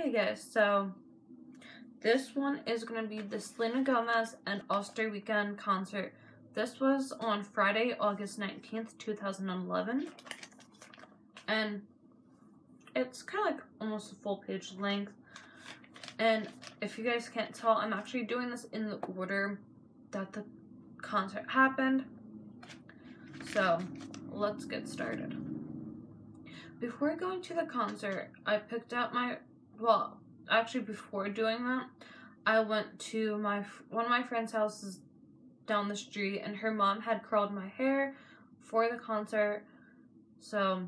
Hey guys, so this one is going to be the Selena Gomez and Allstar Weekend concert. This was on Friday, August 19th, 2011. And it's kind of like almost a full page length. And if you guys can't tell, I'm actually doing this in the order that the concert happened. So let's get started. Before going to the concert, I picked out actually before doing that, I went to one of my friend's houses down the street, and her mom had curled my hair for the concert. So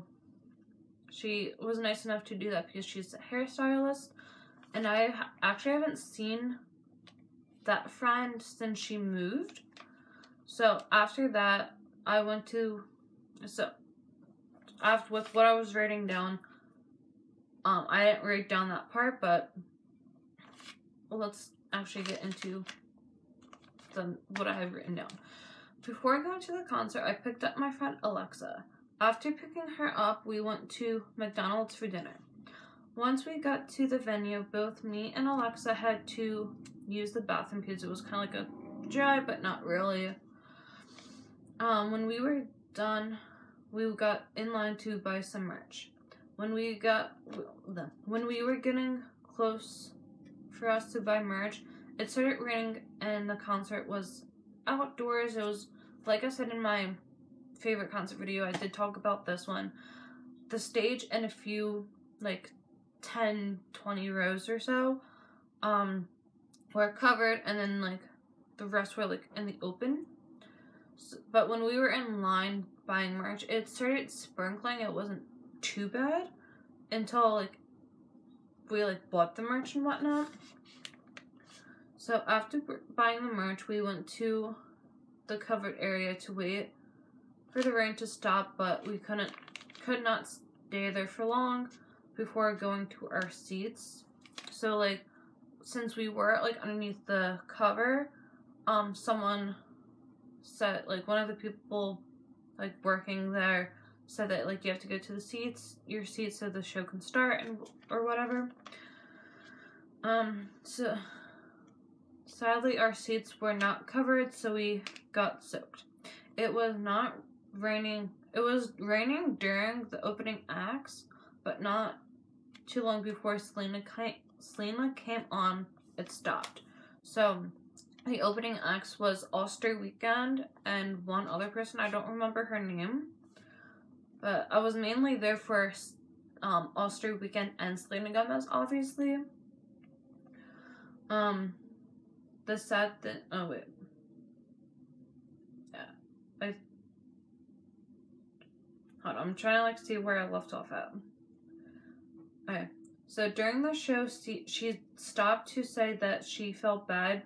she was nice enough to do that because she's a hairstylist, and I actually haven't seen that friend since she moved. So after that, with what I was writing down, I didn't write down that part, but let's actually get into what I have written down. Before going to the concert, I picked up my friend Alexa. After picking her up, we went to McDonald's for dinner. Once we got to the venue, both me and Alexa had to use the bathroom because it was kind of like a drive, but not really. When we were done, we got in line to buy some merch. When we were getting close for us to buy merch, it started raining and the concert was outdoors. It was, like I said in my favorite concert video, I did talk about this one. The stage and a few, 10, 20 rows or so, were covered, and then, the rest were, in the open. But when we were in line buying merch, it started sprinkling. It wasn't too bad until, we, bought the merch and whatnot. So after buying the merch, we went to the covered area to wait for the rain to stop, but we could not stay there for long before going to our seats. So, since we were, underneath the cover, someone said, one of the people, working there said that, you have to go to your seats so the show can start or whatever. So sadly our seats were not covered, so we got soaked. It was not raining. It was raining during the opening acts, but not too long before Selena came on, it stopped. So the opening acts was Allstar Weekend and one other person. I don't remember her name, but I was mainly there for Allstar Weekend and Selena Gomez, obviously. The sad thing. Oh wait. Yeah. Hold on. I'm trying to see where I left off at. Okay. So during the show, she stopped to say that she felt bad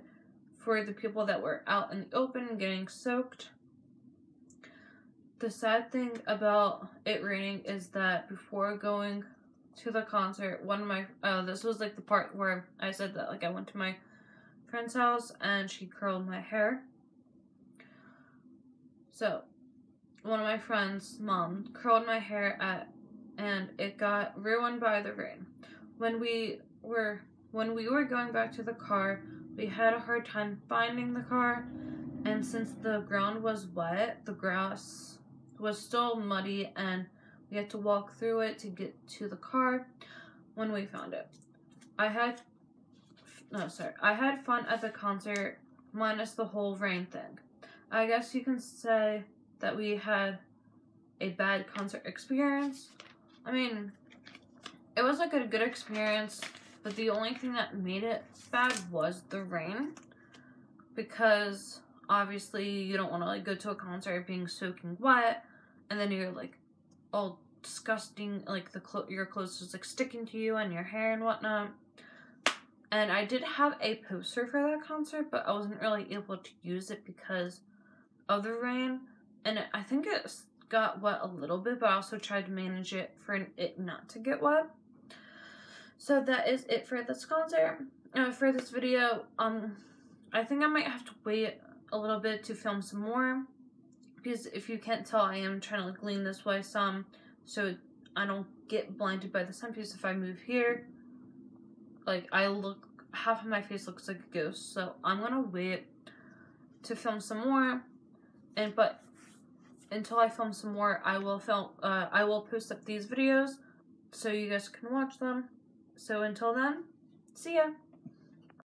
for the people that were out in the open getting soaked. The sad thing about it raining is that before going to the concert, this was the part where I said that I went to my friend's house and she curled my hair. So one of my friend's mom curled my hair and it got ruined by the rain. When we were going back to the car, we had a hard time finding the car, and since the ground was wet, the grass was still muddy, and we had to walk through it to get to the car when we found it. I had fun at the concert, minus the whole rain thing. I guess you can say that we had a bad concert experience. I mean, it was a good experience, but the only thing that made it bad was the rain, because obviously you don't want to go to a concert being soaking wet, and then you're all disgusting, your clothes just sticking to you and your hair and whatnot. And I did have a poster for that concert, but I wasn't really able to use it because of the rain, and I think it got wet a little bit, but I also tried to manage it for it not to get wet. So that is it for this concert. For this video, I think I might have to wait a little bit to film some more, because if you can't tell, I am trying to lean this way some so I don't get blinded by the sun, because if I move here, like, half of my face looks like a ghost. So I'm gonna wait to film some more, but until I film some more, I will post up these videos so you guys can watch them. So until then, see ya!